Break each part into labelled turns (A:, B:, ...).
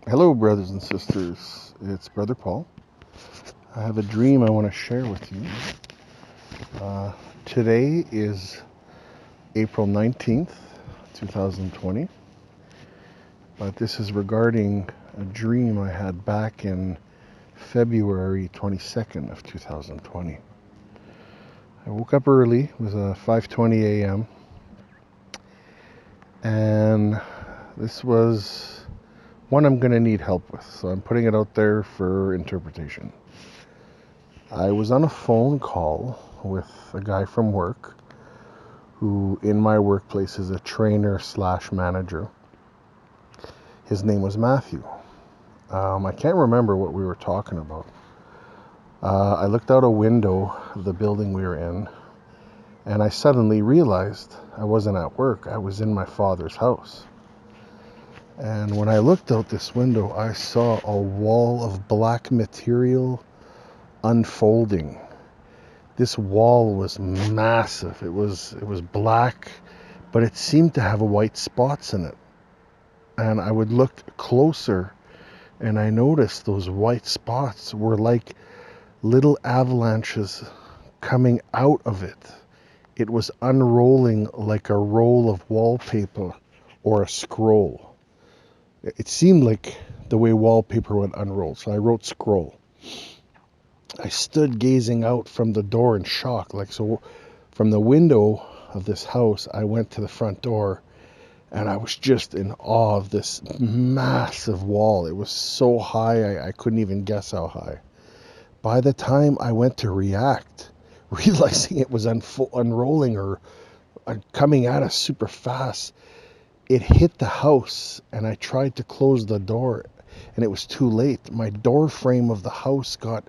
A: Hello, brothers and sisters. It's Brother Paul. I have a dream I want to share with you. Today is April 19th, 2020, but this is regarding a dream I had back in February 22nd of 2020. I woke up early. It was 5:20 a.m. and this was one I'm going to need help with, so I'm putting it out there for interpretation. I was on a phone call with a guy from work who in my workplace is a trainer slash manager. His name was Matthew. I can't remember what we were talking about. I looked out a window of the building we were in, and I suddenly realized I wasn't at work. I was in my father's house. And when I looked out this window, I saw a wall of black material unfolding. This wall was massive. It was black, but it seemed to have white spots in it. And I would look closer, and I noticed those white spots were like little avalanches coming out of it. It was unrolling like a roll of wallpaper or a scroll. It seemed like the way wallpaper would unroll, so I wrote scroll. I stood gazing out from the door in shock. So from the window of this house, I went to the front door, and I was just in awe of this massive wall. It was so high, I couldn't even guess how high. By the time I went to react, realizing it was unrolling or coming at us super fast, it hit the house, and I tried to close the door, and it was too late. My door frame of the house got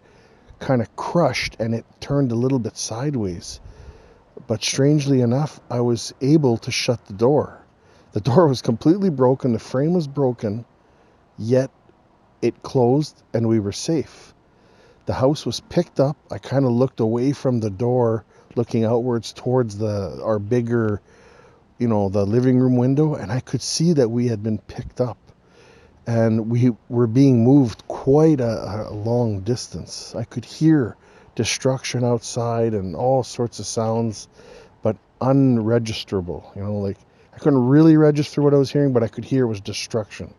A: kind of crushed, and it turned a little bit sideways. But strangely enough, I was able to shut the door. The door was completely broken, the frame was broken, yet it closed and we were safe. The house was picked up. I kind of looked away from the door, looking outwards towards our bigger, the living room window, and I could see that we had been picked up. And we were being moved quite a long distance. I could hear destruction outside and all sorts of sounds, but unregisterable. I couldn't really register what I was hearing, but I could hear it was destruction.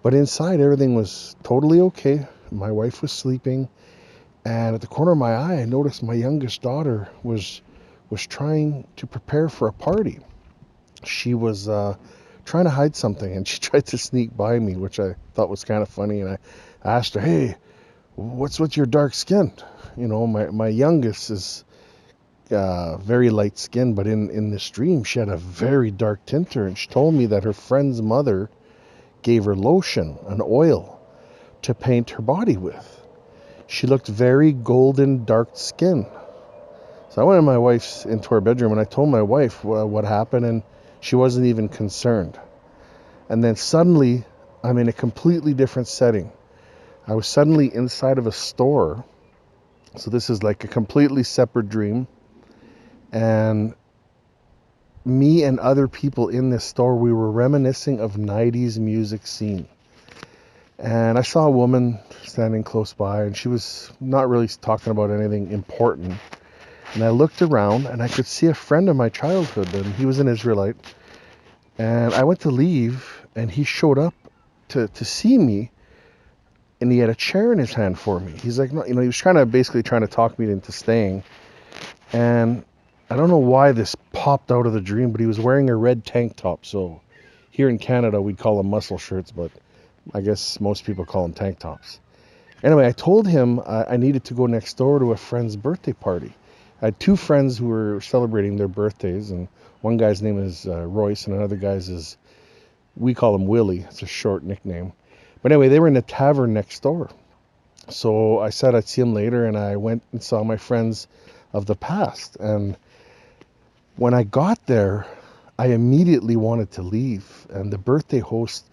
A: But inside, everything was totally okay. My wife was sleeping, and at the corner of my eye, I noticed my youngest daughter was trying to prepare for a party. She was trying to hide something, and she tried to sneak by me, which I thought was kind of funny. And I asked her, "Hey, what's with your dark skin?" My youngest is very light skinned, but in this dream, she had a very dark tint to her, and she told me that her friend's mother gave her lotion, an oil, to paint her body with. She looked very golden, dark skin. So I went into her bedroom, and I told my wife what happened, and she wasn't even concerned. And then suddenly, I'm in a completely different setting. I was suddenly inside of a store. So this is like a completely separate dream. And me and other people in this store, we were reminiscing of 90s music scene. And I saw a woman standing close by, and she was not really talking about anything important. And I looked around, and I could see a friend of my childhood, and he was an Israelite. And I went to leave, and he showed up to see me, and he had a chair in his hand for me. He's like, no, he was basically trying to talk me into staying. And I don't know why this popped out of the dream, but he was wearing a red tank top. So here in Canada, we'd call them muscle shirts, but I guess most people call them tank tops. Anyway, I told him I needed to go next door to a friend's birthday party. I had two friends who were celebrating their birthdays, and one guy's name is Royce, and another guy's we call him Willie. It's a short nickname. But anyway, they were in a tavern next door. So I said I'd see him later, and I went and saw my friends of the past. And when I got there, I immediately wanted to leave. And the birthday host,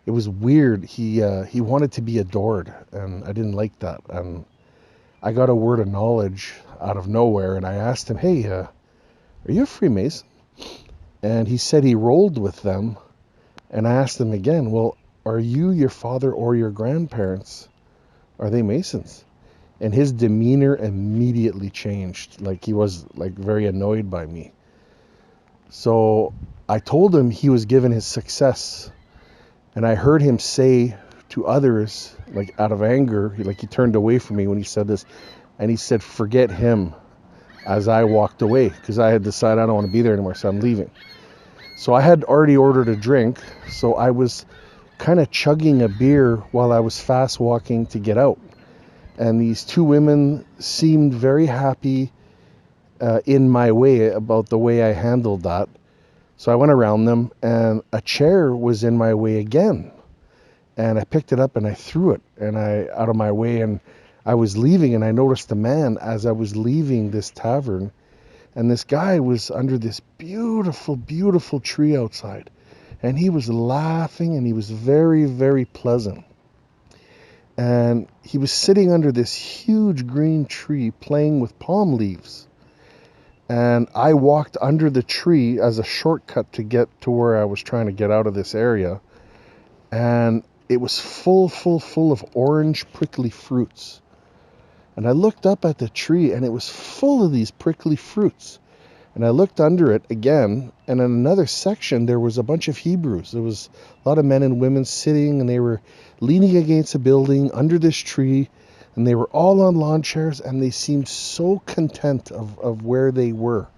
A: it was weird. He wanted to be adored, and I didn't like that. And I got a word of knowledge out of nowhere, and I asked him, "Hey, are you a Freemason?" And he said he rolled with them. And I asked him again, "Well, are you, your father, or your grandparents, are they Masons? And his demeanor immediately changed. Like he was like very annoyed by me. So I told him he was given his success. And I heard him say to others, like out of anger, like he turned away from me when he said this. And he said, forget him, as I walked away, because I had decided I don't want to be there anymore, so I'm leaving. So I had already ordered a drink, so I was kind of chugging a beer while I was fast walking to get out. And these two women seemed very happy in my way about the way I handled that. So I went around them, and a chair was in my way again. And I picked it up and I threw it out of my way, and I was leaving, and I noticed a man as I was leaving this tavern, and this guy was under this beautiful, beautiful tree outside, and he was laughing, and he was very, very pleasant. And he was sitting under this huge green tree playing with palm leaves. And I walked under the tree as a shortcut to get to where I was trying to get out of this area. And it was full of orange prickly fruits. And I looked up at the tree, and it was full of these prickly fruits. And I looked under it again, and in another section there was a bunch of Hebrews. There was a lot of men and women sitting, and they were leaning against a building under this tree, and they were all on lawn chairs, and they seemed so content of where they were.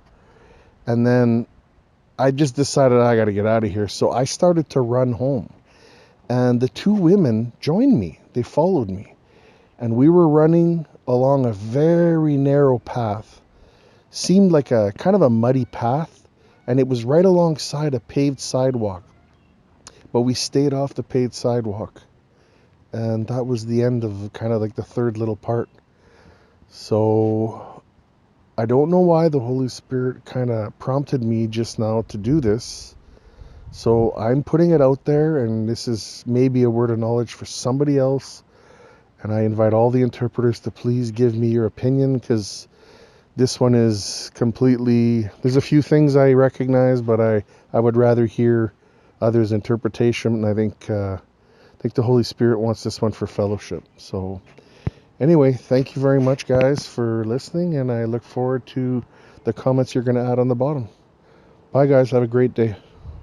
A: And then I just decided I got to get out of here, so I started to run home. And the two women joined me. They followed me. And we were running along a very narrow path. Seemed like a kind of a muddy path, and it was right alongside a paved sidewalk. But we stayed off the paved sidewalk. And that was the end of kind of like the third little part. So I don't know why the Holy Spirit kind of prompted me just now to do this. So I'm putting it out there, and this is maybe a word of knowledge for somebody else. And I invite all the interpreters to please give me your opinion, because this one is completely, there's a few things I recognize, but I would rather hear others' interpretation. And I think the Holy Spirit wants this one for fellowship. So anyway, thank you very much, guys, for listening, and I look forward to the comments you're going to add on the bottom. Bye, guys. Have a great day.